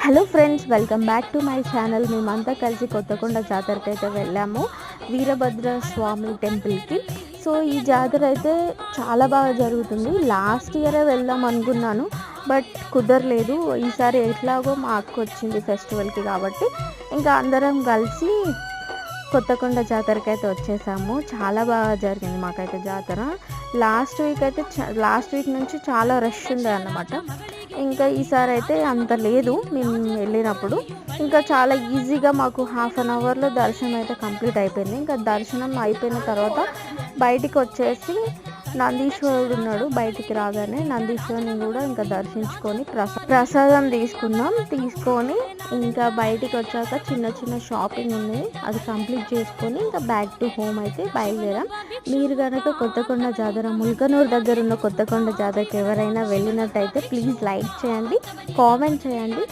Hello friends, welcome back to my channel. మేమంతా కలిసి కొత్తకొండ జాతరకి అయితే వెళ్ళాము, వీరభద్ర స్వామి టెంపుల్కి. సో ఈ జాతర అయితే చాలా బాగా జరుగుతుంది. లాస్ట్ ఇయరే వెళ్దాం అనుకున్నాను, బట్ కుదరలేదు. ఈసారి ఎట్లాగో మా అక్క వచ్చింది ఫెస్టివల్కి కాబట్టి ఇంకా అందరం కలిసి కొత్తకొండ జాతరకి అయితే వచ్చేసాము. చాలా బాగా జరిగింది మాకైతే జాతర. లాస్ట్ వీక్ నుంచి చాలా రష్ ఉంది అన్నమాట. ఇంకా ఈసారి అయితే అంత లేదు. మేము వెళ్ళినప్పుడు ఇంకా చాలా ఈజీగా మాకు హాఫ్ అన్ అవర్లో దర్శనం అయితే కంప్లీట్ అయిపోయింది. ఇంకా దర్శనం అయిపోయిన తర్వాత బయటికి వచ్చేసి నందీశ్వరుడు ఉన్నాడు. బయటికి రాగానే నందీశ్వరుని కూడా ఇంకా దర్శించుకొని ప్రసాదం తీసుకొని ఇంకా బయటికి వచ్చాక చిన్న చిన్న షాపింగ్ ఉంది, అది కంప్లీట్ చేసుకొని ఇంకా బ్యాక్ టు హోమ్ అయితే బయలుదేరాం. మీరు కనుక కొత్తకొండ జాతర, ముల్కనూరు దగ్గర ఉన్న కొత్తకొండ జాతరకి ఎవరైనా వెళ్ళినట్టయితే ప్లీజ్ లైక్ చేయండి, కామెంట్ చేయండి.